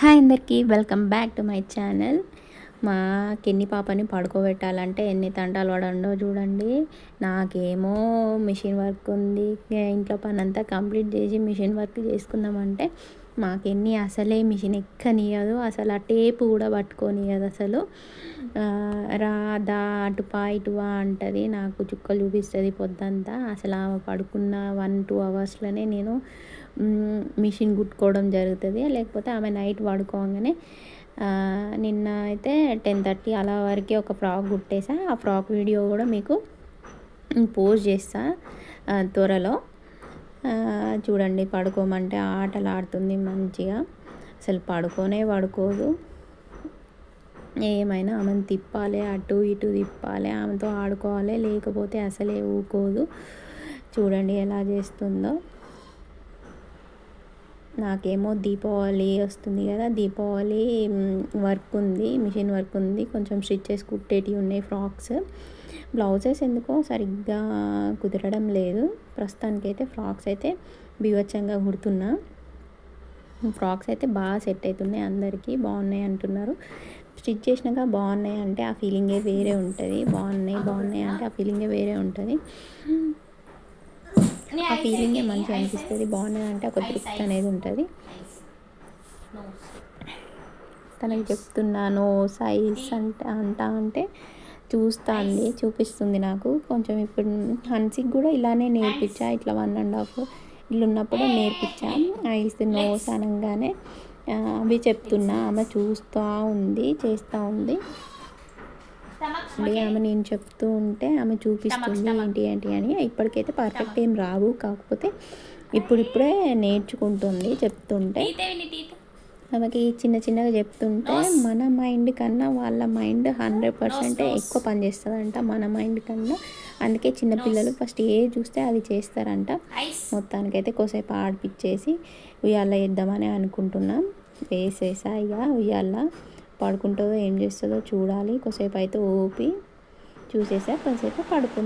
Hi అందరికీ welcome back to my channel. మా కిన్ని పాపని పడుకోబెట్టాలంటే ఎన్ని తంటాలు పడండో చూడండి. నాకేమో మిషన్ వర్క్ ఉంది, ఇంట్లో పని అంతా కంప్లీట్ చేసి మిషన్ వర్క్ చేసుకుందామంటే మా కిన్ని అసలే మిషన్ ఎక్కనియదు, అసలు ఆ టేపు కూడా పట్టుకోనియదు. అసలు రాదా అటుపా ఇటువా అంటది, నాకు చుక్కలు చూపిస్తుంది పొద్దంతా. అసలు ఆమె పడుకున్న 1-2 అవర్స్లోనే నేను మిషన్ కుట్టుకోవడం జరుగుతుంది, లేకపోతే ఆమె నైట్ పడుకోగానే. నిన్న అయితే 10:30 అలా వరకు ఒక ఫ్రాక్ కుట్టేసా. ఆ ఫ్రాక్ వీడియో కూడా మీకు పోస్ట్ చేస్తా త్వరలో. చూడండి, పడుకోమంటే ఆటలు ఆడుతుంది మంచిగా, అసలు పడుకోదు. ఏమైనా ఆమెను తిప్పాలి, అటు ఇటు తిప్పాలి, ఆమెతో ఆడుకోవాలి, లేకపోతే అసలే ఊకోదు. చూడండి ఎలా చేస్తుందో. నాకేమో దీపావళి వస్తుంది కదా, దీపావళి వర్క్ ఉంది, మిషన్ వర్క్ ఉంది, కొంచెం స్టిచెస్ కుట్టేటివి ఉన్నాయి. ఫ్రాక్స్, బ్లౌజెస్ ఎందుకో సరిగ్గా కుదరడం లేదు. ప్రస్తుతానికైతే ఫ్రాక్స్ అయితే బీభత్సంగా కుడుతున్నా. ఫ్రాక్స్ అయితే బాగా సెట్ అవుతున్నాయి, అందరికీ బాగున్నాయి అంటున్నారు. స్టిచ్ చేసినాక బాగున్నాయి అంటే ఆ ఫీలింగే వేరే ఉంటుంది. బాగున్నాయి అంటే ఆ ఫీలింగే వేరే ఉంటుంది. ఆ ఫీలింగే మంచిగా అనిపిస్తుంది. బాగున్నది అంటే ఒక తృప్తి అనేది ఉంటుంది. తనకి చెప్తున్నాను సైజ్ అంటే చూపిస్తుంది నాకు. కొంచెం ఇప్పుడు హన్సీకి కూడా ఇలానే నేర్పించా, ఇట్లా 1.5 ఇల్లు ఉన్నప్పుడు నేర్పించా. ఐస్ నోస్ అనగానే అవి చెప్తున్నా, ఆమె చూస్తూ ఉంది, చేస్తూ ఉంది. ఆమె నేను చెప్తూ ఉంటే ఆమె చూపిస్తుంది ఏంటి అని. ఇప్పటికైతే పర్ఫెక్ట్ ఏం రావు, కాకపోతే ఇప్పుడిప్పుడే నేర్చుకుంటుంది చెప్తుంటే. ఆమెకి చిన్నగా చెప్తుంటే మన మైండ్ కన్నా వాళ్ళ మైండ్ 100% ఎక్కువ పనిచేస్తుందంట మన మైండ్ కన్నా. అందుకే చిన్నపిల్లలు ఫస్ట్ ఏది చూస్తే అది చేస్తారంట. మొత్తానికైతే కొద్దిసేపు ఆడిపిచ్చేసి ఉయ్యాల వేద్దామని అనుకుంటున్నాం. వేసేసా ఇక ఉయ్యాల. పడుకుంటుందో ఏం చేస్తుందో చూడాలి. కొద్దిసేపు అయితే ఊపి చూసేసా, కొద్దిసేపు పడుకుంది.